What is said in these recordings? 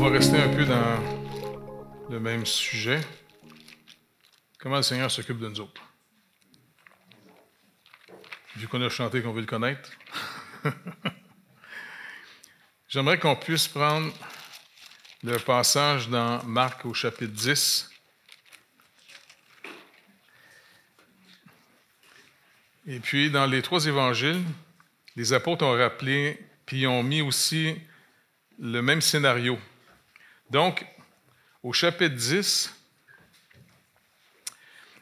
va rester un peu dans le même sujet. Comment le Seigneur s'occupe de nous autres? Vu qu'on a chanté qu'on veut le connaître. J'aimerais qu'on puisse prendre le passage dans Marc au chapitre 10. Et puis, dans les trois évangiles, les apôtres ont rappelé, puis ont mis aussi le même scénario. Donc, au chapitre 10,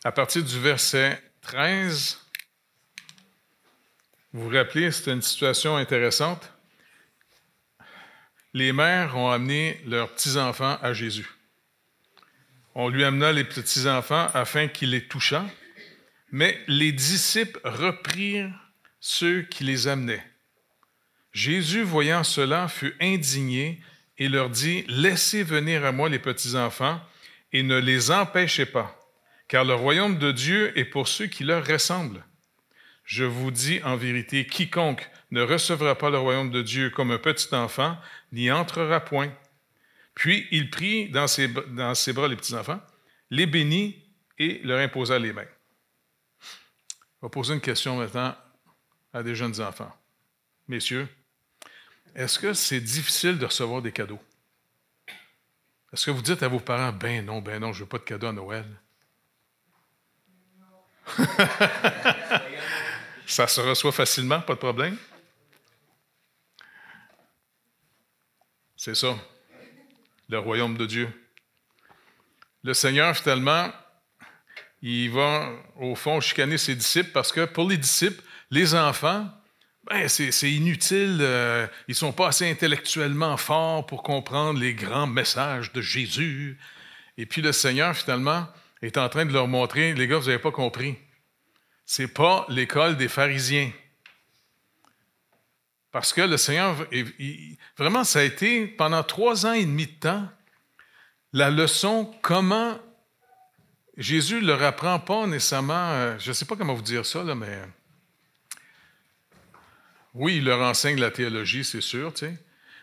à partir du verset 13, vous vous rappelez, c'était une situation intéressante. Les mères ont amené leurs petits-enfants à Jésus. On lui amena les petits-enfants afin qu'il les touchât, mais les disciples reprirent ceux qui les amenaient. Jésus, voyant cela, fut indigné et leur dit, « Laissez venir à moi les petits-enfants et ne les empêchez pas, car le royaume de Dieu est pour ceux qui leur ressemblent. Je vous dis en vérité, quiconque ne recevra pas le royaume de Dieu comme un petit enfant n'y entrera point. » Puis il prit dans ses bras les petits-enfants, les bénit et leur imposa les mains. On va poser une question maintenant à des jeunes enfants. Messieurs, est-ce que c'est difficile de recevoir des cadeaux? Est-ce que vous dites à vos parents, ben non, je ne veux pas de cadeau à Noël? Ça se reçoit facilement, pas de problème? C'est ça, le royaume de Dieu. Le Seigneur, finalement, il va, au fond, chicaner ses disciples parce que pour les disciples, les enfants, c'est inutile, ils ne sont pas assez intellectuellement forts pour comprendre les grands messages de Jésus. Et puis le Seigneur, finalement, est en train de leur montrer, les gars, vous n'avez pas compris. Ce n'est pas l'école des pharisiens. Parce que le Seigneur, vraiment, ça a été, pendant 3 ans et demi de temps, la leçon, comment Jésus ne leur apprend pas nécessairement, je ne sais pas comment vous dire ça, là, mais oui, il leur enseigne la théologie, c'est sûr, tu sais,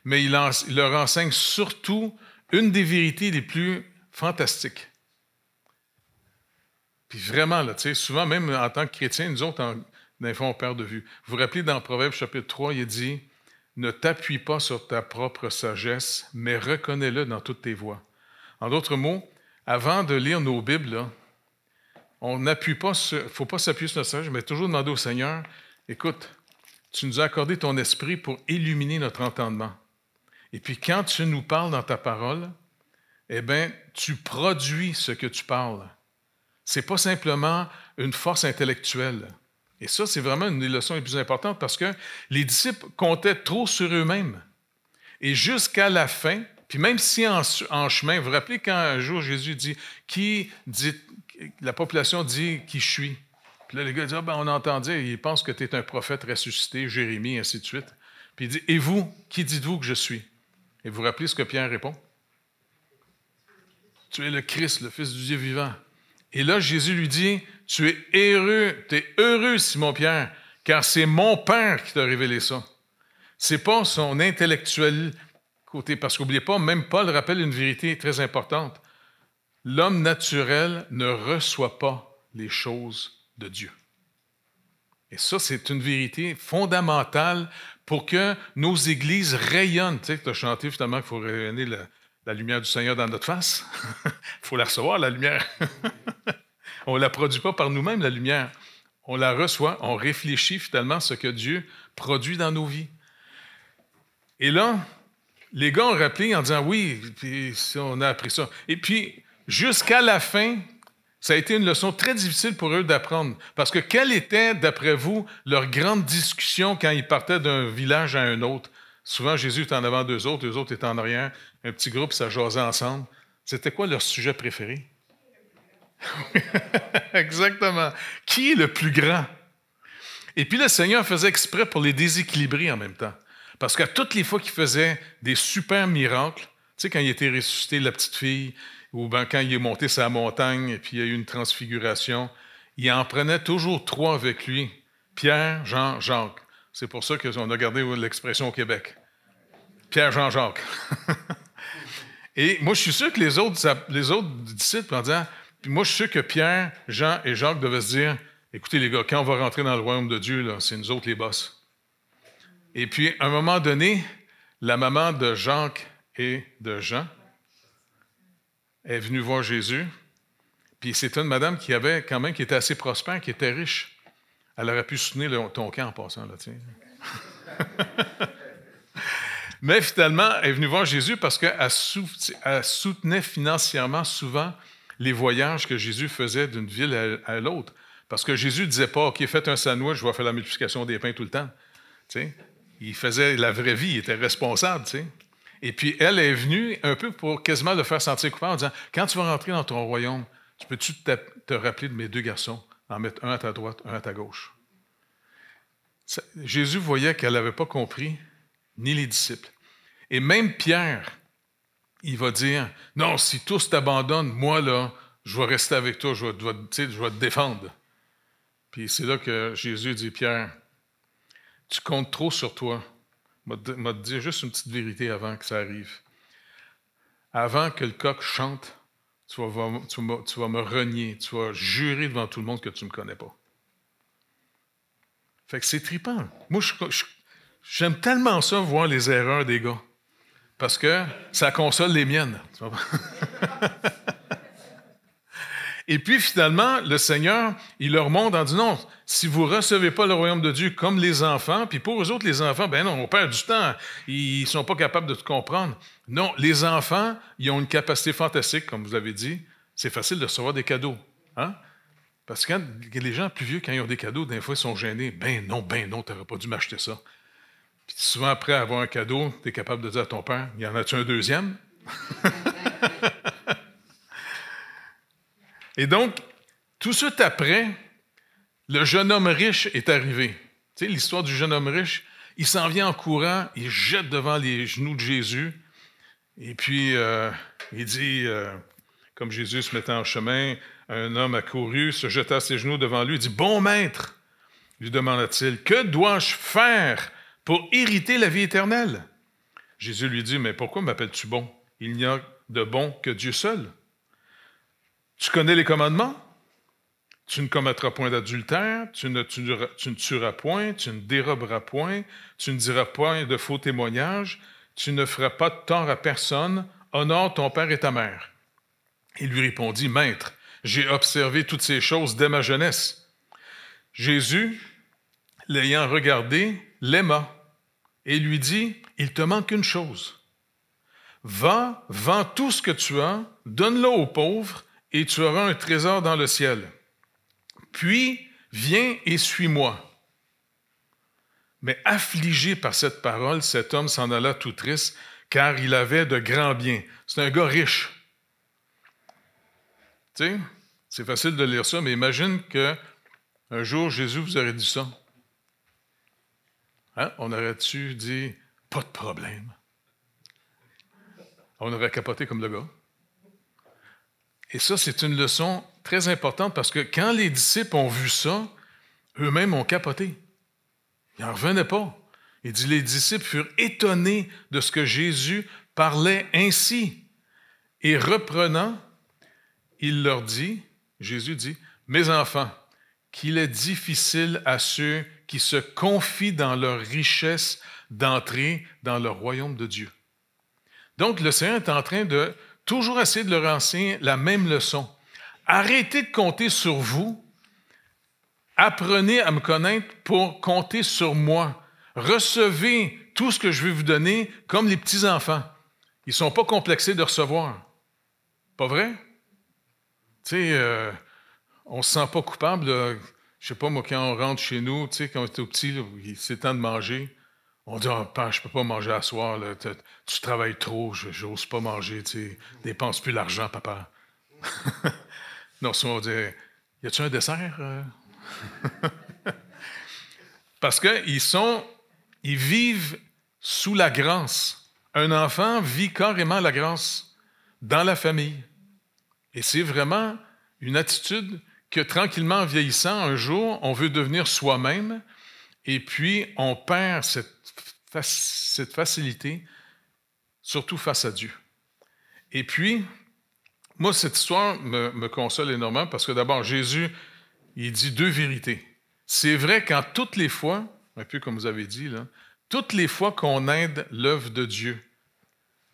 mais il leur enseigne surtout une des vérités les plus fantastiques. Puis vraiment, là, tu sais, souvent, même en tant que chrétiens, nous autres, dans les fois, on perd de vue. Vous vous rappelez, dans Proverbes chapitre 3, il dit « Ne t'appuie pas sur ta propre sagesse, mais reconnais-le dans toutes tes voies. » En d'autres mots, avant de lire nos Bibles, là, on n'appuie pas il ne faut pas s'appuyer sur notre sagesse, mais toujours demander au Seigneur, « Écoute, tu nous as accordé ton esprit pour illuminer notre entendement. Et puis quand tu nous parles dans ta parole, eh bien, tu produis ce que tu parles. Ce n'est pas simplement une force intellectuelle. » Et ça, c'est vraiment une des leçons les plus importantes parce que les disciples comptaient trop sur eux-mêmes. Et jusqu'à la fin, puis même si en chemin, vous vous rappelez quand un jour Jésus dit, la population dit qui je suis. Puis là, les gars disent, on entend dire, ils pensent que tu es un prophète ressuscité, Jérémie, et ainsi de suite. Puis il dit, et vous, qui dites-vous que je suis? Et vous vous rappelez ce que Pierre répond? Tu es le Christ, le Fils du Dieu vivant. Et là, Jésus lui dit, tu es heureux, Simon-Pierre, car c'est mon Père qui t'a révélé ça. Ce n'est pas son intellectuel côté, parce qu'oubliez pas, même Paul rappelle une vérité très importante. L'homme naturel ne reçoit pas les choses de Dieu. Et ça, c'est une vérité fondamentale pour que nos églises rayonnent. Tu sais, tu as chanté finalement qu'il faut rayonner la lumière du Seigneur dans notre face. Il faut la recevoir, la lumière. On ne la produit pas par nous-mêmes, la lumière. On la reçoit, on réfléchit finalement ce que Dieu produit dans nos vies. Et là, les gars ont rappelé en disant, oui, puis on a appris ça. Et puis, jusqu'à la fin, ça a été une leçon très difficile pour eux d'apprendre. Parce que quelle était, d'après vous, leur grande discussion quand ils partaient d'un village à un autre? Souvent, Jésus était en avant d'eux autres étaient en arrière. Un petit groupe, ça jasait ensemble. C'était quoi leur sujet préféré? Exactement. Qui est le plus grand? Et puis le Seigneur faisait exprès pour les déséquilibrer en même temps. Parce qu'à toutes les fois qu'il faisait des super miracles, tu sais, quand il était ressuscité, la petite fille, ou bien quand il est monté sa montagne et puis il y a eu une transfiguration, il en prenait toujours 3 avec lui. Pierre, Jean, Jacques. C'est pour ça qu'on a gardé l'expression au Québec. Pierre, Jean, Jacques. Et moi, je suis sûr que les autres disciples, en disant, puis moi, je suis sûr que Pierre, Jean et Jacques devaient se dire, écoutez les gars, quand on va rentrer dans le royaume de Dieu, là, c'est nous autres les boss. Et puis, à un moment donné, la maman de Jacques et de Jean est venue voir Jésus. Puis c'est une madame qui était assez prospère, qui était riche. Elle aurait pu soutenir ton camp en passant, là, tu sais. Mais finalement, elle est venue voir Jésus parce qu'elle soutenait financièrement souvent les voyages que Jésus faisait d'une ville à l'autre. Parce que Jésus ne disait pas, OK, faites un sandwich, je vais faire la multiplication des pains tout le temps. Tu sais, il faisait la vraie vie, il était responsable. Tu sais. Et puis, elle est venue un peu pour quasiment le faire sentir coupable en disant, quand tu vas rentrer dans ton royaume, peux-tu te rappeler de mes 2 garçons, en mettre un à ta droite, un à ta gauche? Jésus voyait qu'elle n'avait pas compris, ni les disciples. Et même Pierre, il va dire, non, si tous t'abandonnent, moi, là, je vais rester avec toi, je vais te défendre. Puis c'est là que Jésus dit, Pierre, tu comptes trop sur toi. Je vais te dire juste une petite vérité avant que ça arrive. Avant que le coq chante, tu vas me renier, tu vas jurer devant tout le monde que tu ne me connais pas. Fait que c'est trippant. Moi, j'aime tellement ça, voir les erreurs des gars. Parce que ça console les miennes. Et puis, finalement, le Seigneur, il leur montre en disant, non, si vous ne recevez pas le royaume de Dieu comme les enfants, puis pour eux autres, les enfants, ben non, on perd du temps, ils ne sont pas capables de tout comprendre. Non, les enfants, ils ont une capacité fantastique, comme vous avez dit. C'est facile de recevoir des cadeaux. Hein? Parce que les gens plus vieux, quand ils ont des cadeaux, des fois, ils sont gênés. Ben non, tu n'aurais pas dû m'acheter ça. Puis souvent, après avoir un cadeau, tu es capable de dire à ton père, y en a-tu un deuxième? Et donc, tout de suite après, le jeune homme riche est arrivé. Tu sais, l'histoire du jeune homme riche, il s'en vient en courant, il jette devant les genoux de Jésus, et puis il dit, comme Jésus se mettait en chemin, un homme accouru, se jeta à ses genoux devant lui, il dit, « Bon maître, lui demanda-t-il, que dois-je faire pour hériter la vie éternelle? » Jésus lui dit, « Mais pourquoi m'appelles-tu bon? Il n'y a de bon que Dieu seul. Tu connais les commandements? Tu ne commettras point d'adultère, tu ne tueras point, tu ne déroberas point, tu ne diras point de faux témoignages, tu ne feras pas de tort à personne, honore ton père et ta mère. » Il lui répondit, « Maître, j'ai observé toutes ces choses dès ma jeunesse. » Jésus, l'ayant regardé, l'aima et lui dit, « Il te manque une chose. Va, vends tout ce que tu as, donne-le aux pauvres, et tu auras un trésor dans le ciel. Puis, viens et suis-moi. » Mais affligé par cette parole, cet homme s'en alla tout triste, car il avait de grands biens. C'est un gars riche. Tu sais, c'est facile de lire ça, mais imagine qu'un jour, Jésus vous aurait dit ça. Hein? On aurait-tu dit, pas de problème? On aurait capoté comme le gars. Et ça, c'est une leçon très importante parce que quand les disciples ont vu ça, eux-mêmes ont capoté. Ils n'en revenaient pas. Il dit, les disciples furent étonnés de ce que Jésus parlait ainsi. Et reprenant, il leur dit, Jésus dit, « Mes enfants, qu'il est difficile à ceux qui se confient dans leur richesse d'entrer dans le royaume de Dieu. » Donc, le Seigneur est en train de toujours essayer de leur enseigner la même leçon. Arrêtez de compter sur vous. Apprenez à me connaître pour compter sur moi. Recevez tout ce que je vais vous donner comme les petits-enfants. Ils ne sont pas complexés de recevoir. Pas vrai? Tu sais, on ne se sent pas coupable. Là. Je sais pas, moi, quand on rentre chez nous, tu sais, quand on était petit, là, c'est temps de manger. On dit, oh, je ne peux pas manger à soir, là, tu travailles trop, je n'ose pas manger, tu sais, dépense plus l'argent, papa. Non, souvent on dit, y a-tu un dessert? Parce qu'ils vivent sous la grâce. Un enfant vit carrément la grâce dans la famille. Et c'est vraiment une attitude que tranquillement, en vieillissant, un jour, on veut devenir soi-même, et puis on perd cette facilité, surtout face à Dieu. Et puis, moi, cette histoire me console énormément parce que d'abord, Jésus, il dit deux vérités. C'est vrai qu'en toutes les fois, un peu comme vous avez dit, là, toutes les fois qu'on aide l'œuvre de Dieu,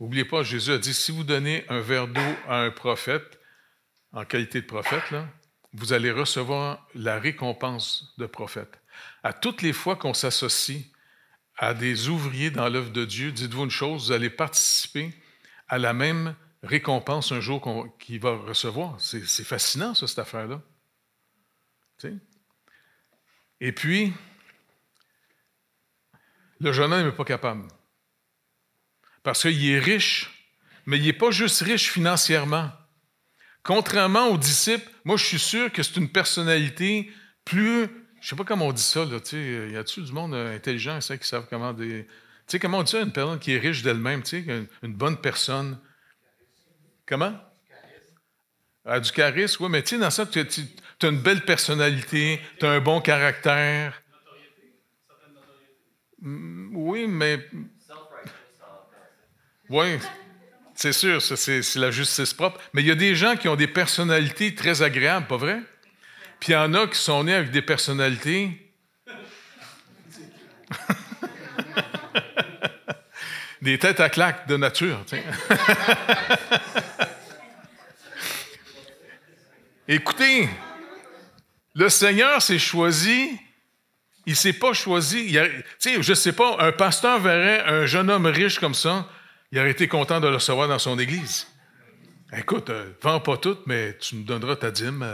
n'oubliez pas, Jésus a dit, si vous donnez un verre d'eau à un prophète, en qualité de prophète, là, vous allez recevoir la récompense de prophète. À toutes les fois qu'on s'associe à des ouvriers dans l'œuvre de Dieu, dites-vous une chose, vous allez participer à la même récompense un jour qu'il va recevoir. C'est fascinant, ça, cette affaire-là. Tu sais? Et puis, le jeune homme n'est pas capable. Parce qu'il est riche, mais il n'est pas juste riche financièrement. Contrairement aux disciples, moi, je suis sûr que c'est une personnalité plus... Je ne sais pas comment on dit ça, là, tu sais, y a-t-il du monde intelligent, ça, qui savent comment... Tu sais, comment on dit ça, une personne qui est riche d'elle-même, tu sais, une bonne personne. Comment? Ah, du charisme, oui, mais tu sais, dans ça, tu as une belle personnalité, tu as un bon caractère. Oui, mais... Oui, c'est sûr, ça, c'est la justice propre. Mais il y a des gens qui ont des personnalités très agréables, pas vrai? Puis il y en a qui sont nés avec des personnalités... des têtes à claques de nature, tu sais. Écoutez, le Seigneur s'est choisi, il ne s'est pas choisi. Tu sais, je ne sais pas, un pasteur verrait un jeune homme riche comme ça, il aurait été content de le recevoir dans son église. Écoute, vends pas tout, mais tu me donneras ta dîme.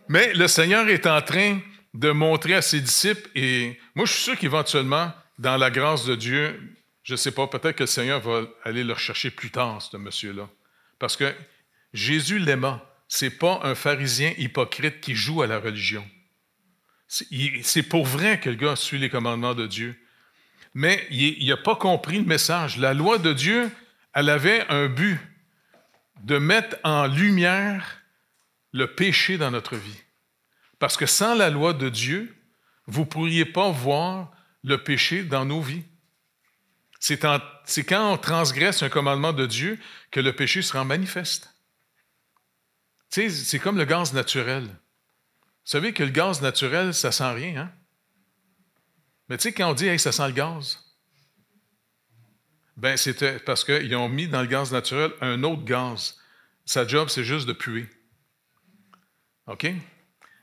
Mais le Seigneur est en train de montrer à ses disciples, et moi je suis sûr qu'éventuellement, dans la grâce de Dieu, je ne sais pas, peut-être que le Seigneur va aller le rechercher plus tard, ce monsieur-là. Parce que Jésus l'aima. Ce n'est pas un pharisien hypocrite qui joue à la religion. C'est pour vrai que le gars suit les commandements de Dieu. Mais il n'a pas compris le message. La loi de Dieu, elle avait un but, de mettre en lumière le péché dans notre vie. Parce que sans la loi de Dieu, vous ne pourriez pas voir le péché dans nos vies. C'est quand on transgresse un commandement de Dieu que le péché se rend manifeste. Tu sais, c'est comme le gaz naturel. Vous savez que le gaz naturel, ça sent rien, hein? Mais tu sais, quand on dit « Hey, ça sent le gaz », ben c'était parce qu'ils ont mis dans le gaz naturel un autre gaz. Sa job, c'est juste de puer. OK?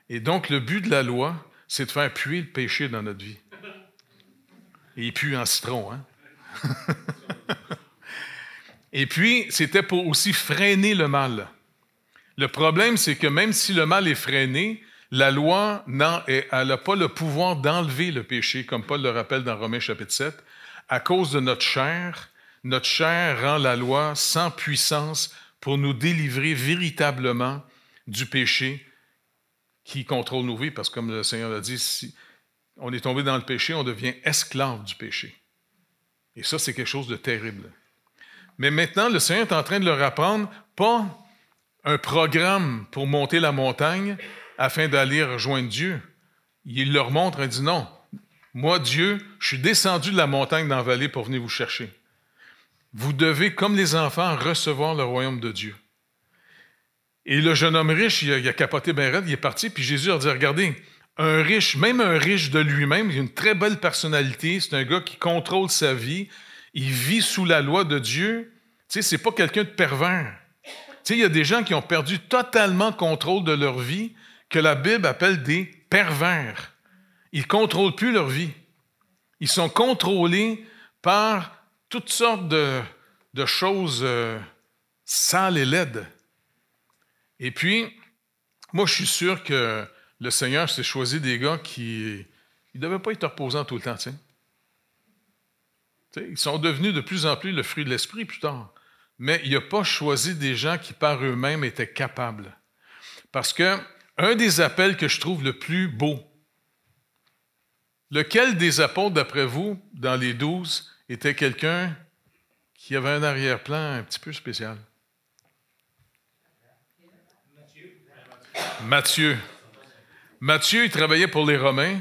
Et donc, le but de la loi, c'est de faire puer le péché dans notre vie. Et il pue en citron, hein? Et puis, c'était pour aussi freiner le mal. Le problème, c'est que même si le mal est freiné, la loi elle n'a pas le pouvoir d'enlever le péché, comme Paul le rappelle dans Romains chapitre 7. À cause de notre chair rend la loi sans puissance pour nous délivrer véritablement du péché qui contrôle nos vies. Parce que comme le Seigneur l'a dit, si on est tombé dans le péché, on devient esclave du péché. Et ça, c'est quelque chose de terrible. Mais maintenant, le Seigneur est en train de leur apprendre, pas un programme pour monter la montagne afin d'aller rejoindre Dieu. Il leur montre, il dit non, moi, Dieu, je suis descendu de la montagne dans la vallée pour venir vous chercher. Vous devez, comme les enfants, recevoir le royaume de Dieu. Et le jeune homme riche, il a capoté bien raide, il est parti, puis Jésus a dit, regardez, un riche, même un riche de lui-même, il a une très belle personnalité, c'est un gars qui contrôle sa vie, il vit sous la loi de Dieu. Tu sais, c'est pas quelqu'un de pervers. Tu sais, il y a des gens qui ont perdu totalement contrôle de leur vie, que la Bible appelle des pervers. Ils ne contrôlent plus leur vie. Ils sont contrôlés par toutes sortes de choses sales et laides. Et puis, moi, je suis sûr que le Seigneur s'est choisi des gars qui ne devaient pas être reposants tout le temps. Tu sais, ils sont devenus de plus en plus le fruit de l'esprit plus tard. Mais il n'a pas choisi des gens qui, par eux-mêmes, étaient capables. Parce que un des appels que je trouve le plus beau, lequel des apôtres, d'après vous, dans les 12, était quelqu'un qui avait un arrière-plan un petit peu spécial? Matthieu. Matthieu, il travaillait pour les Romains.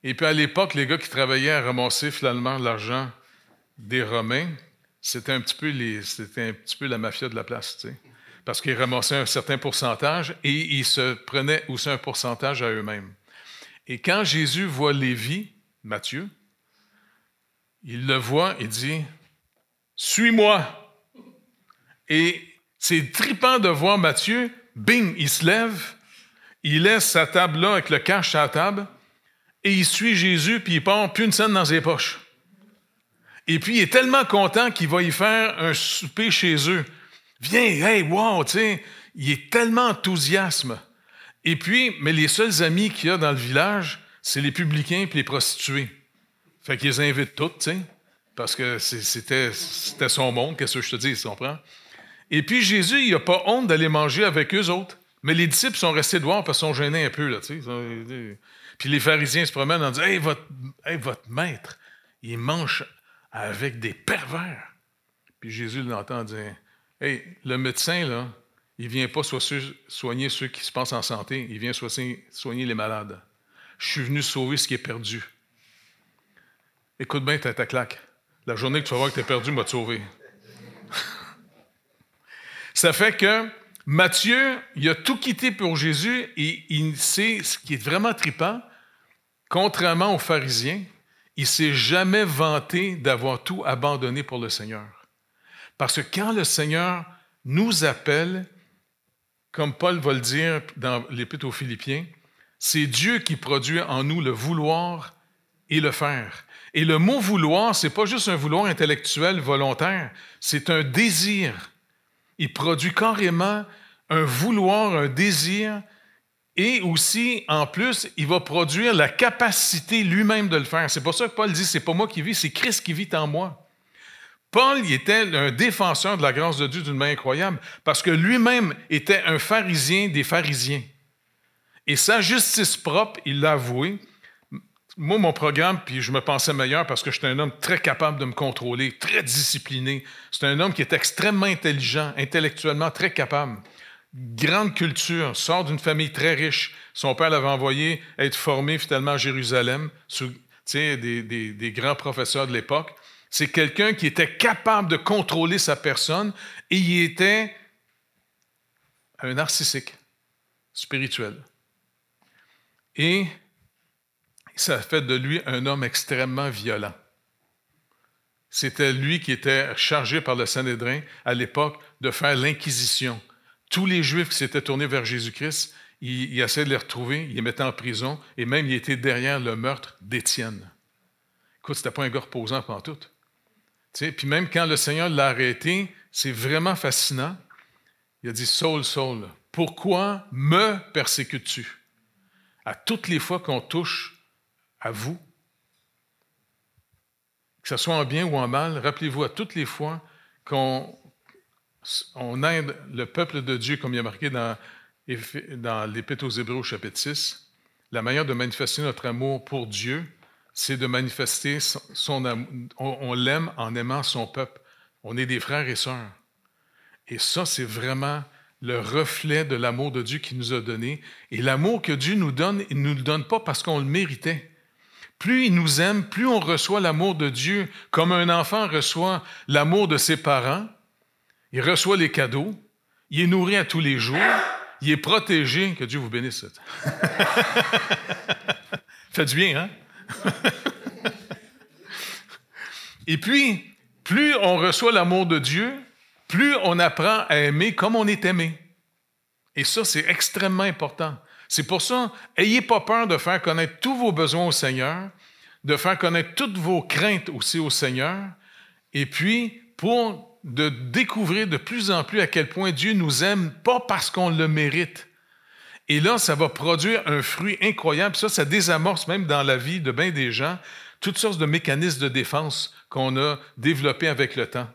Et puis à l'époque, les gars qui travaillaient à ramasser finalement l'argent des Romains, c'était un petit peu la mafia de la place, tu sais, parce qu'ils ramassaient un certain pourcentage et ils se prenaient aussi un pourcentage à eux-mêmes. Et quand Jésus voit Lévi, Matthieu, il le voit et dit « Suis-moi ». Et c'est trippant de voir Matthieu, bing, il se lève, il laisse sa table là avec le cash sur la table et il suit Jésus puis il part plus une scène dans ses poches. Et puis il est tellement content qu'il va y faire un souper chez eux. Viens, hey, wow, tu sais, il est tellement enthousiasme. Et puis, mais les seuls amis qu'il y a dans le village, c'est les publicains et les prostituées. Fait qu'ils les invitent toutes, tu sais, parce que c'était son monde, qu'est-ce que je te dis, tu comprends? Et puis Jésus, il n'a pas honte d'aller manger avec eux autres. Mais les disciples sont restés dehors parce qu'ils sont gênés un peu, là, tu sais. Puis les pharisiens se promènent en disant « Hey, votre maître, il mange avec des pervers. » Puis Jésus l'entend dire « Hey, le médecin, là, il ne vient pas soigner ceux qui se pensent en santé, il vient soigner les malades. Je suis venu sauver ce qui est perdu. » Écoute bien ta claque. La journée que tu vas voir que tu es perdu, m'a sauvé. Ça fait que Matthieu, il a tout quitté pour Jésus et il sait ce qui est vraiment trippant. Contrairement aux pharisiens, il ne s'est jamais vanté d'avoir tout abandonné pour le Seigneur. Parce que quand le Seigneur nous appelle, comme Paul va le dire dans l'Épître aux Philippiens, c'est Dieu qui produit en nous le vouloir et le faire. Et le mot vouloir, ce n'est pas juste un vouloir intellectuel volontaire, c'est un désir. Il produit carrément un vouloir, un désir, et aussi, en plus, il va produire la capacité lui-même de le faire. C'est pour ça que Paul dit, c'est pas moi qui vis, c'est Christ qui vit en moi. Paul il était un défenseur de la grâce de Dieu d'une manière incroyable, parce que lui-même était un pharisien des pharisiens. Et sa justice propre, il l'a avoué. Moi, mon programme, puis je me pensais meilleur parce que j'étais un homme très capable de me contrôler, très discipliné. C'est un homme qui est extrêmement intelligent, intellectuellement très capable. Grande culture, sort d'une famille très riche. Son père l'avait envoyé être formé finalement à Jérusalem, des grands professeurs de l'époque. C'est quelqu'un qui était capable de contrôler sa personne et il était un narcissique spirituel. Et ça fait de lui un homme extrêmement violent. C'était lui qui était chargé par le Sanhédrin à l'époque de faire l'inquisition. Tous les Juifs qui s'étaient tournés vers Jésus-Christ, il essayait de les retrouver, il les mettait en prison, et même il était derrière le meurtre d'Étienne. Écoute, c'était pas un gars reposant pantoute. Puis même quand le Seigneur l'a arrêté, c'est vraiment fascinant. Il a dit « Saul, Saul, pourquoi me persécutes-tu? » À toutes les fois qu'on touche à vous, que ce soit en bien ou en mal, rappelez-vous, à toutes les fois qu'on aide le peuple de Dieu, comme il y a marqué dans l'Épître aux Hébreux, chapitre 6, la manière de manifester notre amour pour Dieu, c'est de manifester son amour. On l'aime en aimant son peuple. On est des frères et sœurs. Et ça, c'est vraiment le reflet de l'amour de Dieu qu'il nous a donné. Et l'amour que Dieu nous donne, il ne nous le donne pas parce qu'on le méritait. Plus il nous aime, plus on reçoit l'amour de Dieu, comme un enfant reçoit l'amour de ses parents. Il reçoit les cadeaux, il est nourri à tous les jours, il est protégé. Que Dieu vous bénisse. Fait du bien, hein? Et puis, plus on reçoit l'amour de Dieu, plus on apprend à aimer comme on est aimé. Et ça, c'est extrêmement important. C'est pour ça, n'ayez pas peur de faire connaître tous vos besoins au Seigneur, de faire connaître toutes vos craintes aussi au Seigneur, et puis de découvrir de plus en plus à quel point Dieu nous aime, pas parce qu'on le mérite. Et là, ça va produire un fruit incroyable. Ça désamorce même dans la vie de bien des gens toutes sortes de mécanismes de défense qu'on a développés avec le temps.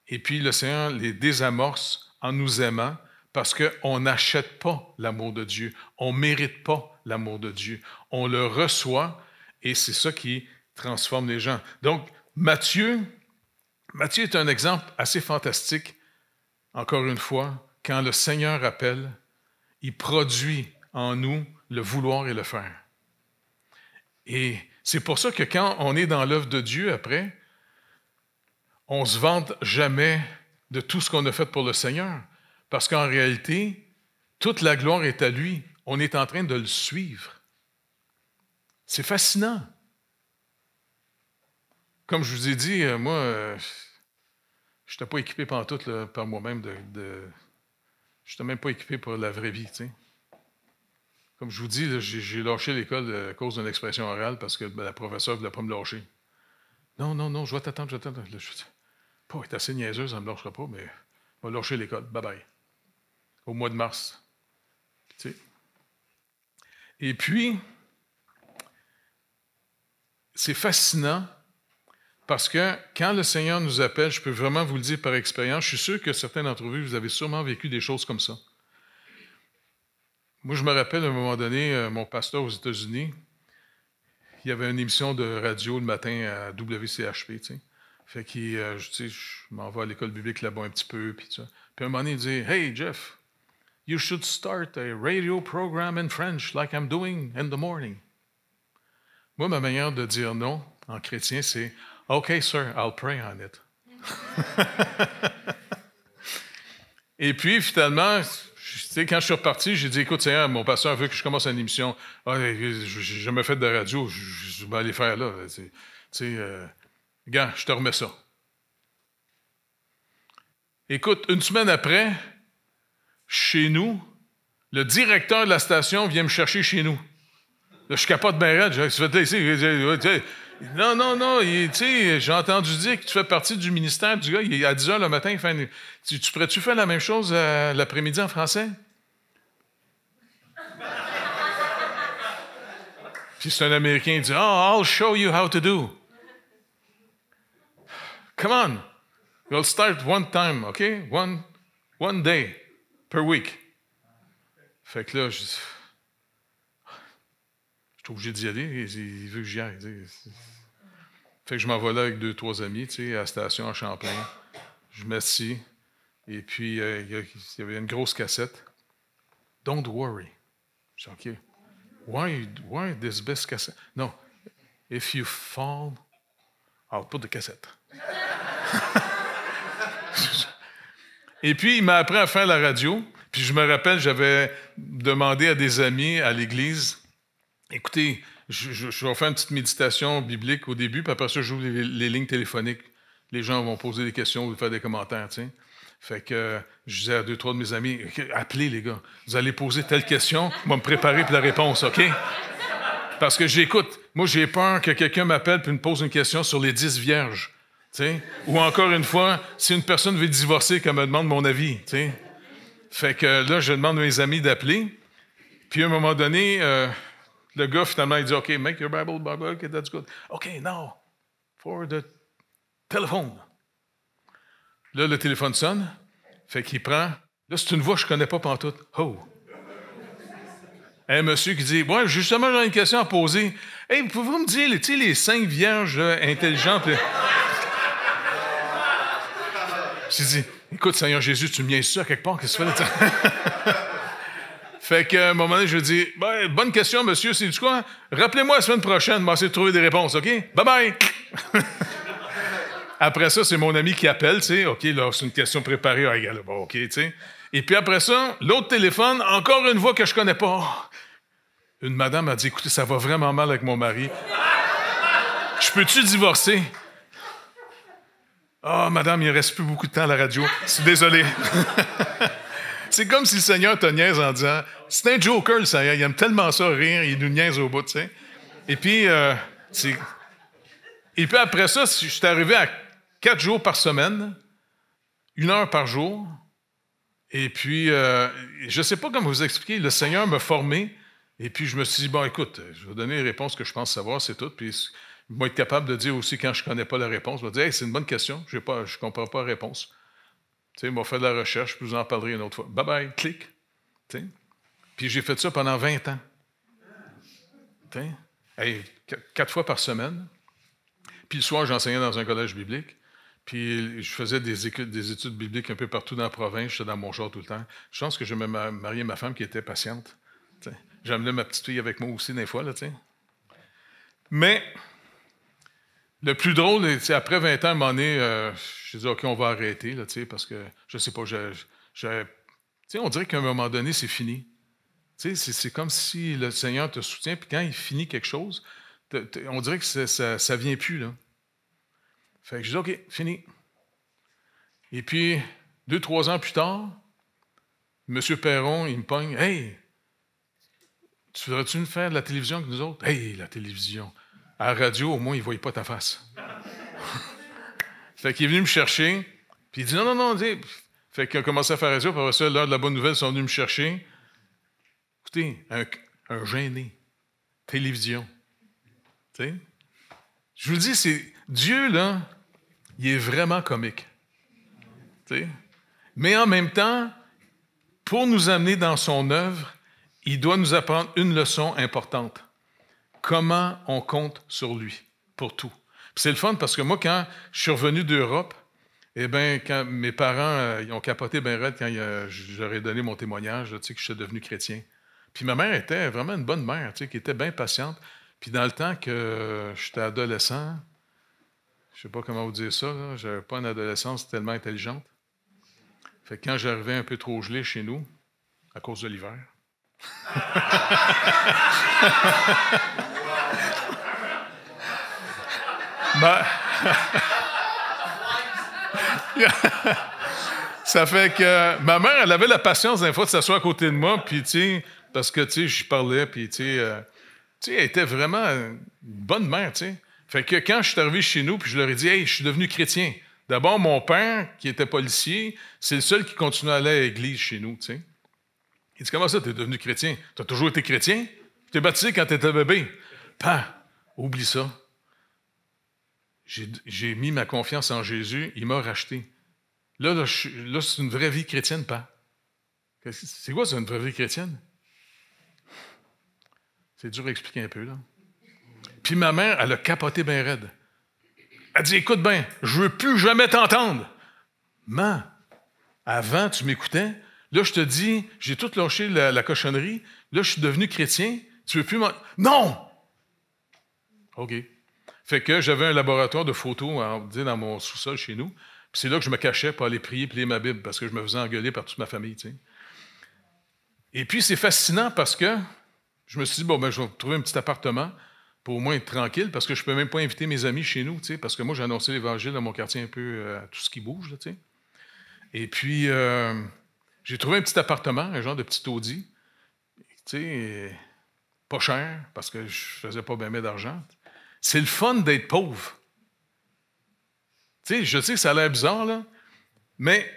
Et puis le Seigneur les désamorce en nous aimant parce qu'on n'achète pas l'amour de Dieu. On ne mérite pas l'amour de Dieu. On le reçoit et c'est ça qui transforme les gens. Donc, Matthieu est un exemple assez fantastique, encore une fois, quand le Seigneur appelle, il produit en nous le vouloir et le faire. Et c'est pour ça que quand on est dans l'œuvre de Dieu après, on ne se vante jamais de tout ce qu'on a fait pour le Seigneur. Parce qu'en réalité, toute la gloire est à lui. On est en train de le suivre. C'est fascinant. Comme je vous ai dit, moi, je n'étais pas équipé pantoute là, par moi-même. Je n'étais même pas équipé pour la vraie vie. Tu sais. Comme je vous dis, là, j'ai lâché l'école à cause d'une expression orale parce que la professeure ne voulait pas me lâcher. Non, je vais t'attendre. Là, je dis, pas être assez niaiseuse, ça ne me lâchera pas, mais je vais lâcher l'école. Bye-bye. Au mois de mars. Tu sais. Et puis, c'est fascinant parce que quand le Seigneur nous appelle, je peux vraiment vous le dire par expérience, je suis sûr que certains d'entre vous, vous avez sûrement vécu des choses comme ça. Moi, je me rappelle à un moment donné, mon pasteur aux États-Unis, il y avait une émission de radio le matin à WCHP, tu sais. Fait que je m'en vais à l'école biblique là-bas un petit peu, puis ça. Puis à un moment donné, il dit « Hey, Jeff, you should start a radio program in French like I'm doing in the morning. » Moi, ma manière de dire non en chrétien, c'est « OK, sir, I'll pray on it. » Et puis, finalement, quand je suis reparti, j'ai dit « Écoute, Seigneur, mon pasteur veut que je commence une émission. Ah, j'ai jamais fait de radio, je vais aller faire là. Gars, je te remets ça. » Écoute, une semaine après, chez nous, le directeur de la station vient me chercher chez nous. Là, je capote bien raide. Non, j'ai entendu dire que tu fais partie du ministère du gars. Il est à 10 h le matin. Tu pourrais-tu faire la même chose l'après-midi en français? Puis c'est un Américain, il dit « Oh, I'll show you how to do. Come on. We'll start one time, OK? One day per week. » Fait que là, je suis obligé d'y aller. Il veut que j'y aille. Fait que je m'en vais là avec 2-3 amis, à la station à Champlain. Je m'assis. Et puis, il y avait une grosse cassette. « Don't worry. » Je dis « OK. Why this best cassette? » « No. If you fall, I'll put the cassette. » Et puis, il m'a appris à faire la radio. Puis je me rappelle, j'avais demandé à des amis à l'église, écoutez, je vais faire une petite méditation biblique au début, puis après ça, j'ouvre les lignes téléphoniques. Les gens vont poser des questions ou faire des commentaires, tu sais. Fait que je disais à 2-3 de mes amis, appelez les gars, vous allez poser telle question, je vais me préparer pour la réponse, OK? Parce que j'écoute, moi j'ai peur que quelqu'un m'appelle puis me pose une question sur les 10 vierges. T'sais? Ou encore une fois, si une personne veut divorcer, qu'elle me demande mon avis. T'sais? Fait que là, je demande à mes amis d'appeler. Puis à un moment donné, le gars, finalement, il dit « OK, make your Bible, OK, that's good. OK, now, for the telephone. » Là, le téléphone sonne. Fait qu'il prend. Là, c'est une voix que je ne connais pas pantoute. « Oh! » Un monsieur qui dit « Ouais, justement, j'ai une question à poser. Hey, pouvez-vous me dire, les 5 vierges intelligentes? » J'ai dit, écoute, Seigneur Jésus, tu me viens ça quelque part, qu'est-ce que tu fais là? Fait qu'à un moment donné, je lui dis, bonne question, monsieur, c'est du quoi? Rappelez-moi la semaine prochaine, je vais essayer de trouver des réponses, OK? Bye-bye! Après ça, c'est mon ami qui appelle, tu sais, OK, là, c'est une question préparée, bon, OK, tu sais. Et puis après ça, l'autre téléphone, encore une voix que je connais pas. Une madame a dit, écoutez, ça va vraiment mal avec mon mari. Je peux-tu divorcer? Ah, madame, il ne reste plus beaucoup de temps à la radio. Je suis désolé. C'est comme si le Seigneur te niaise en disant, c'est un joker, le Seigneur. Il aime tellement ça rire, il nous niaise au bout, tu sais. Et puis après ça, je suis arrivé à 4 jours par semaine, 1 heure par jour. Et puis, je ne sais pas comment vous expliquer, le Seigneur m'a formé. Et puis, je me suis dit, bon, écoute, je vais donner les réponses que je pense savoir, c'est tout. Puis, je vais être capable de dire aussi quand je ne connais pas la réponse. Je vais dire, hey, c'est une bonne question, je ne comprends pas la réponse. Tu sais, il m'a fait de la recherche, puis je vous en parlerai une autre fois. Bye bye, clic. Tu sais. Puis j'ai fait ça pendant 20 ans. Tu sais. Hey, 4 fois par semaine. Puis le soir, j'enseignais dans un collège biblique. Puis je faisais des études bibliques un peu partout dans la province. J'étais dans mon char tout le temps. Je pense que je me mariais ma femme qui était patiente. Tu sais. J'amenais ma petite fille avec moi aussi des fois. Là, tu sais. Mais Le plus drôle, c'est après 20 ans, à un moment donné, j'ai dit, OK, on va arrêter, là, parce que, je sais pas, on dirait qu'à un moment donné, c'est fini. C'est comme si le Seigneur te soutient, puis quand il finit quelque chose, on dirait que ça ne vient plus, là. Fait que je dis, OK, fini. Et puis, 2-3 ans plus tard, M. Perron, il me pogne, « Hey, tu voudrais-tu me faire de la télévision avec nous autres? » « Hey, la télévision. À la radio, au moins, il ne voyait pas ta face. » Fait qu'il est venu me chercher, puis il dit, « Non, non, non. » Fait qu'il a commencé à faire la radio, puis après ça, l'heure de la bonne nouvelle, ils sont venus me chercher. Écoutez, un gêné. Télévision. Tu sais? Je vous le dis, c'est Dieu, là, il est vraiment comique. Tu sais? Mais en même temps, pour nous amener dans son œuvre, il doit nous apprendre une leçon importante. Comment on compte sur lui pour tout. Puis c'est le fun parce que moi, quand je suis revenu d'Europe, eh bien, quand mes parents ils ont capoté bien raide quand je leur ai donné mon témoignage, là, que je suis devenu chrétien. Puis ma mère était vraiment une bonne mère, qui était bien patiente. Puis dans le temps que j'étais adolescent, je ne sais pas comment vous dire ça, je n'avais pas une adolescence tellement intelligente. Fait que quand j'arrivais un peu trop gelé chez nous, à cause de l'hiver, ça fait que ma mère, elle avait la patience des fois de s'asseoir à côté de moi, puis parce que je parlais, puis elle était vraiment une bonne mère, tu sais. Fait que quand je suis arrivé chez nous, puis je leur ai dit, « Hey, je suis devenu chrétien. » D'abord, mon père, qui était policier, c'est le seul qui continuait à aller à l'église chez nous, tu sais. Il dit, « Comment ça, tu es devenu chrétien? Tu as toujours été chrétien? Tu t'es baptisé quand tu étais bébé. » Oublie ça. J'ai mis ma confiance en Jésus, il m'a racheté. Là, c'est une vraie vie chrétienne, pas. C'est quoi, ça, une vraie vie chrétienne? C'est dur à expliquer un peu, là. Puis ma mère, elle a capoté bien raide. Elle dit, « Écoute bien, je ne veux plus jamais t'entendre. » Man, avant, tu m'écoutais. Là, je te dis, j'ai tout lâché la cochonnerie. Là, je suis devenu chrétien. Tu veux plus m'en... Non! OK. Fait que j'avais un laboratoire de photos dans mon sous-sol chez nous. Puis c'est là que je me cachais pour aller prier et lire ma Bible parce que je me faisais engueuler par toute ma famille, tu sais. Et puis, c'est fascinant parce que je me suis dit, bon, ben, je vais trouver un petit appartement pour au moins être tranquille parce que je ne peux même pas inviter mes amis chez nous, tu sais, parce que moi, j'ai annoncé l'Évangile dans mon quartier un peu à tout ce qui bouge, là, tu sais. Et puis, j'ai trouvé un petit appartement, un genre de petit Audi, tu sais, pas cher parce que je faisais pas bien d'argent. C'est le fun d'être pauvre. Tu sais, je sais que ça a l'air bizarre, là, mais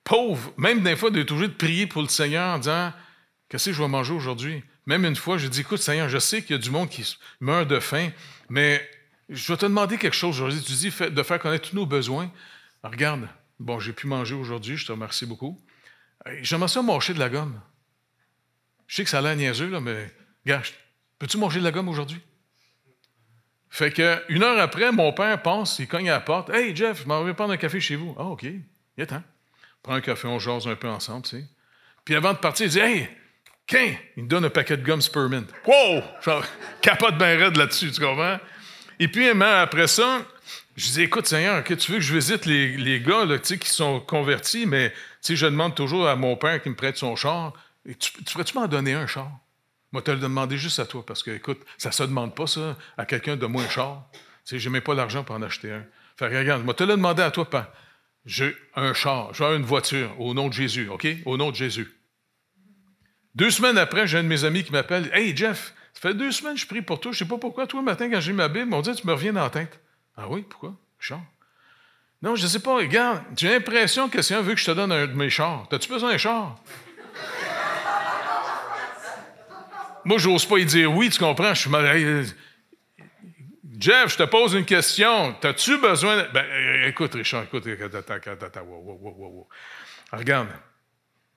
pauvre, même des fois, d'être obligé de prier pour le Seigneur en disant « Qu'est-ce que je vais manger aujourd'hui? » Même une fois, j'ai dit « Écoute, Seigneur, je sais qu'il y a du monde qui meurt de faim, mais je vais te demander quelque chose aujourd'hui. Tu dis de faire connaître tous nos besoins. Alors, regarde, bon, j'ai pu manger aujourd'hui, je te remercie beaucoup. J'aimerais ça mâcher de la gomme. Je sais que ça a l'air niaiseux, là, mais regarde, peux-tu manger de la gomme aujourd'hui? » Fait qu'une heure après, mon père passe, il cogne à la porte. « Hey, Jeff, je m'en vais prendre un café chez vous. »« Ah, OK, il est temps. » Prends un café, on jase un peu ensemble, tu sais. Puis avant de partir, il dit « Hey, il me donne un paquet de gomme Spearmint. » Wow! Genre, capote bien raide là-dessus, tu comprends? Et puis, après ça, je dis « Écoute, Seigneur, tu veux que je visite les gars là, qui sont convertis, mais je demande toujours à mon père qui me prête son char. Tu ferais-tu m'en donner un char? » Moi, te le demander juste à toi, parce que, écoute, ça ne se demande pas, ça, à quelqu'un de moins char. Je n'ai même pas l'argent pour en acheter un. Fait que, regarde, moi, te le demander à toi, pas. J'ai un char, j'ai une voiture, au nom de Jésus, OK? Au nom de Jésus. 2 semaines après, j'ai un de mes amis qui m'appelle. « Hey, Jeff, ça fait 2 semaines que je prie pour toi. Je ne sais pas pourquoi, toi, le matin, quand j'ai ma Bible, on dit tu me reviens dans la tête. »« Ah oui, pourquoi? Char? »« Non, je ne sais pas, regarde, j'ai l'impression que le Seigneur veut que je te donne un de mes chars. T'as-tu besoin d'un char? » Moi, je n'ose pas y dire oui, tu comprends? Je suis mal. Hey, Jeff, je te pose une question. T'as-tu besoin... Écoute, Richard, écoute. Attends. Wow. Regarde.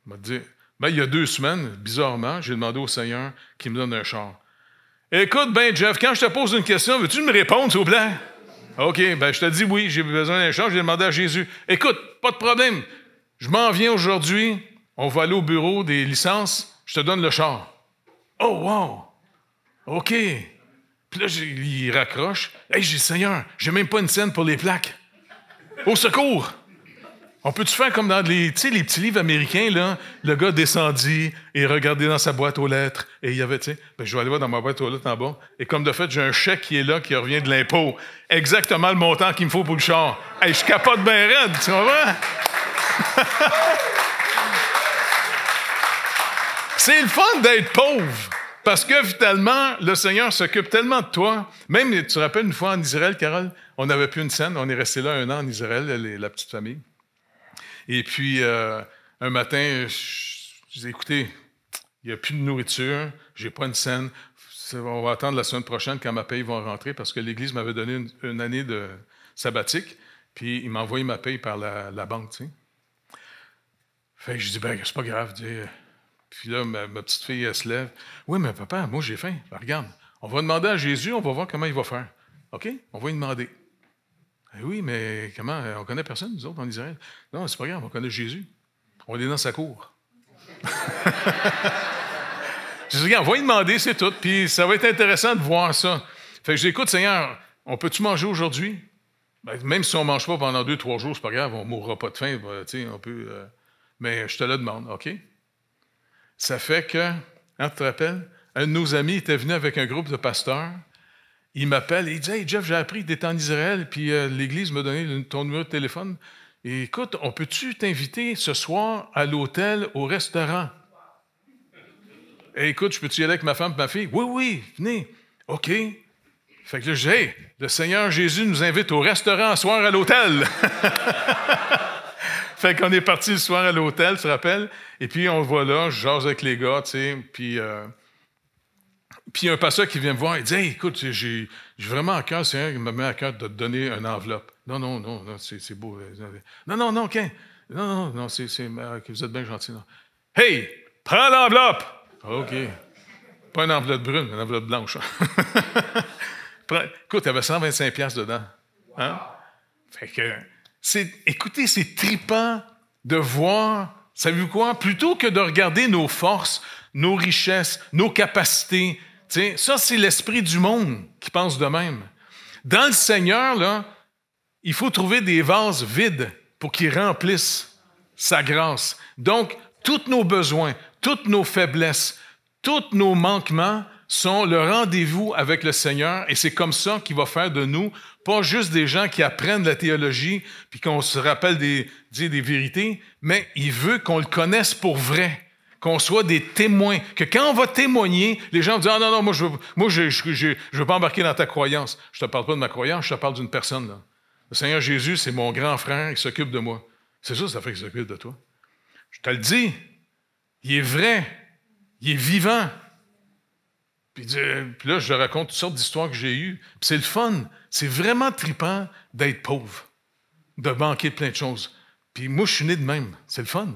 Il m'a dit... il y a 2 semaines, bizarrement, j'ai demandé au Seigneur qu'il me donne un char. Écoute, Jeff, quand je te pose une question, veux-tu me répondre, s'il vous plaît? OK, je te dis oui, j'ai besoin d'un char, j'ai demandé à Jésus. Écoute, pas de problème. Je m'en viens aujourd'hui, on va aller au bureau des licences, je te donne le char. Oh, wow! OK. Puis là, il raccroche. Hey, j'ai dit, Seigneur, j'ai même pas une scène pour les plaques. Au secours! On peut-tu faire comme dans les petits livres américains, là, le gars descendit et regardait dans sa boîte aux lettres, et il y avait, je vais aller voir dans ma boîte aux lettres en bas, et comme de fait, j'ai un chèque qui est là, qui revient de l'impôt. Exactement le montant qu'il me faut pour le char. Hey, je capote bien raide, tu comprends? C'est le fun d'être pauvre, parce que finalement, le Seigneur s'occupe tellement de toi. Même, tu te rappelles une fois en Israël, Carole, on n'avait plus une scène, on est resté là 1 an en Israël, la petite famille. Et puis, un matin, je disais, écoutez, il n'y a plus de nourriture, j'ai pas une scène, on va attendre la semaine prochaine quand ma paye va rentrer, parce que l'Église m'avait donné une année de sabbatique, puis il m'a envoyé ma paye par la banque, tu sais. Fait que je dis, ben, c'est pas grave, Puis là, ma petite fille, elle se lève. Oui, mais papa, moi, j'ai faim. Ben, regarde, on va demander à Jésus, on va voir comment il va faire. OK? On va lui demander. Eh oui, mais comment? On connaît personne, nous autres, en Israël. Non, c'est pas grave, on connaît Jésus. On est dans sa cour. Je dis, regarde, on va lui demander, c'est tout. Puis ça va être intéressant de voir ça. Fait que je dis, écoute, Seigneur, on peut-tu manger aujourd'hui? Ben, même si on ne mange pas pendant 2-3 jours, c'est pas grave, on ne mourra pas de faim. Ben, on peut, mais je te le demande, OK? Ça fait que, tu te rappelles, un de nos amis était venu avec un groupe de pasteurs. Il m'appelle et il dit, « Hey, Jeff, j'ai appris que tu étais en Israël, puis l'Église m'a donné ton numéro de téléphone. Et écoute, on peut-tu t'inviter ce soir à l'hôtel, au restaurant? » Et écoute, je peux-tu y aller avec ma femme et ma fille? « Oui, oui, venez. » OK. Fait que là, je dis, « Hey, le Seigneur Jésus nous invite au restaurant ce soir à l'hôtel. » Fait qu'on est parti le soir à l'hôtel, tu te rappelles? Et puis, on le voit là, je jase avec les gars, tu sais, puis il y a un pasteur qui vient me voir, il dit, « Hey, écoute, j'ai vraiment à cœur, Seigneur, il me met à cœur de te donner une enveloppe. » Non, c'est beau. Non, OK. Non, c'est vous êtes bien gentil. Non. « Hey, prends l'enveloppe! » OK. Pas une enveloppe brune, une enveloppe blanche. Écoute, il y avait 125 $ dedans. Hein? Fait que... Écoutez, c'est trippant de voir, savez-vous quoi? Plutôt que de regarder nos forces, nos richesses, nos capacités, ça, c'est l'esprit du monde qui pense de même. Dans le Seigneur, là, il faut trouver des vases vides pour qu'ils remplissent sa grâce. Donc, tous nos besoins, toutes nos faiblesses, tous nos manquements sont le rendez-vous avec le Seigneur et c'est comme ça qu'il va faire de nous pas juste des gens qui apprennent la théologie puis qu'on se rappelle des vérités, mais il veut qu'on le connaisse pour vrai, qu'on soit des témoins, que quand on va témoigner, les gens vont dire « Ah non, moi, je veux pas embarquer dans ta croyance. » Je te parle pas de ma croyance, je te parle d'une personne. Là. Le Seigneur Jésus, c'est mon grand frère, il s'occupe de moi. C'est ça fait qu'il s'occupe de toi. Je te le dis, il est vrai, il est vivant. Puis là, je raconte toutes sortes d'histoires que j'ai eues. Puis c'est le fun. C'est vraiment trippant d'être pauvre, de manquer de plein de choses. Puis moi, je suis né de même. C'est le fun.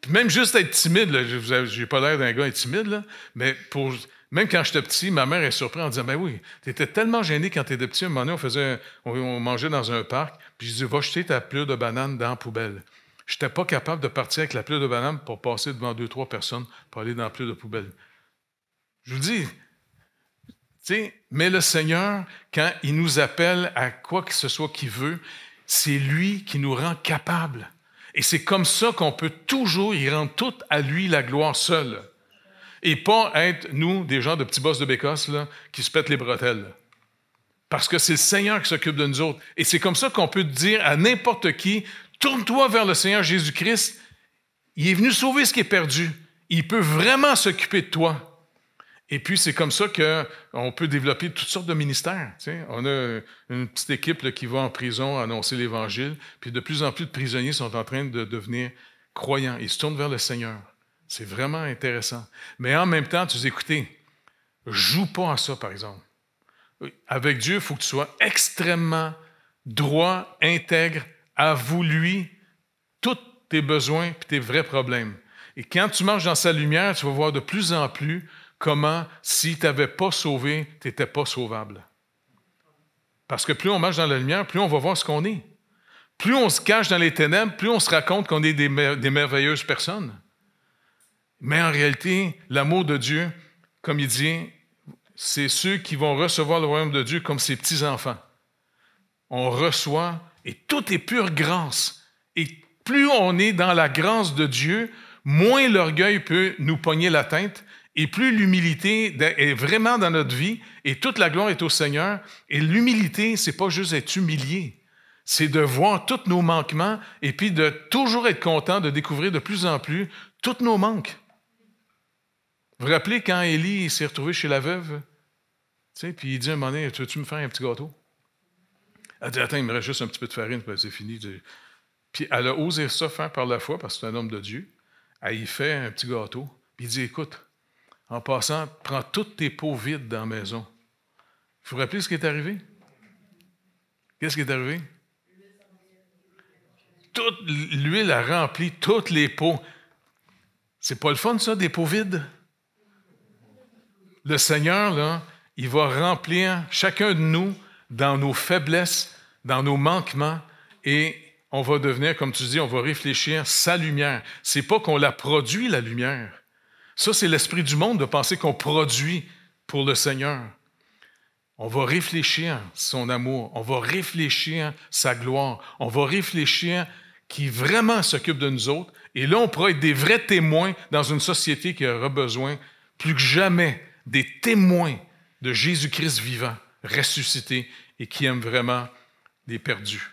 Puis même juste être timide, là, j'ai pas l'air d'un gars timide, là, mais même quand j'étais petit, ma mère est surprise en disant « Ben oui, tu étais tellement gêné quand tu étais petit. À un moment donné, on mangeait dans un parc. Puis je dis « Va jeter ta pelure de banane dans la poubelle. » Je n'étais pas capable de partir avec la pelure de banane pour passer devant 2-3 personnes pour aller dans la pelure de poubelle. Je vous dis, mais le Seigneur, quand il nous appelle à quoi que ce soit qu'il veut, c'est lui qui nous rend capables. Et c'est comme ça qu'on peut toujours y rendre tout à lui la gloire seule. Et pas être, nous, des gens de petits boss de bécosse là, qui se pètent les bretelles. Parce que c'est le Seigneur qui s'occupe de nous autres. Et c'est comme ça qu'on peut dire à n'importe qui, tourne-toi vers le Seigneur Jésus-Christ. Il est venu sauver ce qui est perdu. Il peut vraiment s'occuper de toi. Et puis, c'est comme ça qu'on peut développer toutes sortes de ministères. On a une petite équipe là, qui va en prison annoncer l'Évangile, puis de plus en plus de prisonniers sont en train de devenir croyants. Ils se tournent vers le Seigneur. C'est vraiment intéressant. Mais en même temps, tu dis, écoutez, joue pas à ça, par exemple. Avec Dieu, il faut que tu sois extrêmement droit, intègre, avoue-lui tous tes besoins et tes vrais problèmes. Et quand tu marches dans sa lumière, tu vas voir de plus en plus comment, si tu n'avais pas sauvé, tu n'étais pas sauvable. Parce que plus on marche dans la lumière, plus on va voir ce qu'on est. Plus on se cache dans les ténèbres, plus on se raconte qu'on est des merveilleuses personnes. Mais en réalité, l'amour de Dieu, comme il dit, c'est ceux qui vont recevoir le royaume de Dieu comme ses petits-enfants. On reçoit, et tout est pure grâce. Et plus on est dans la grâce de Dieu, moins l'orgueil peut nous pogner la tête, et plus l'humilité est vraiment dans notre vie, et toute la gloire est au Seigneur. Et l'humilité, c'est pas juste être humilié, c'est de voir tous nos manquements, et puis de toujours être content de découvrir de plus en plus tous nos manques. Vous vous rappelez quand Élie s'est retrouvé chez la veuve? Tu sais, puis il dit à un moment donné, veux-tu me faire un petit gâteau? Elle dit, attends, il me reste juste un petit peu de farine, puis c'est fini. Puis elle a osé ça faire par la foi, parce que c'est un homme de Dieu. Elle y fait un petit gâteau. Puis il dit, écoute, en passant, prends toutes tes pots vides dans la maison. Vous vous rappelez ce qui est arrivé? Qu'est-ce qui est arrivé? Toute l'huile a rempli tous les pots. C'est pas le fun, ça, des pots vides? Le Seigneur, là, il va remplir chacun de nous dans nos faiblesses, dans nos manquements, et on va devenir, comme tu dis, on va réfléchir sa lumière. C'est pas qu'on la produit, la lumière. Ça, c'est l'esprit du monde de penser qu'on produit pour le Seigneur. On va réfléchir son amour, on va réfléchir sa gloire, on va réfléchir qui vraiment s'occupe de nous autres, et là, on pourra être des vrais témoins dans une société qui aura besoin, plus que jamais, des témoins de Jésus-Christ vivant, ressuscité, et qui aime vraiment les perdus.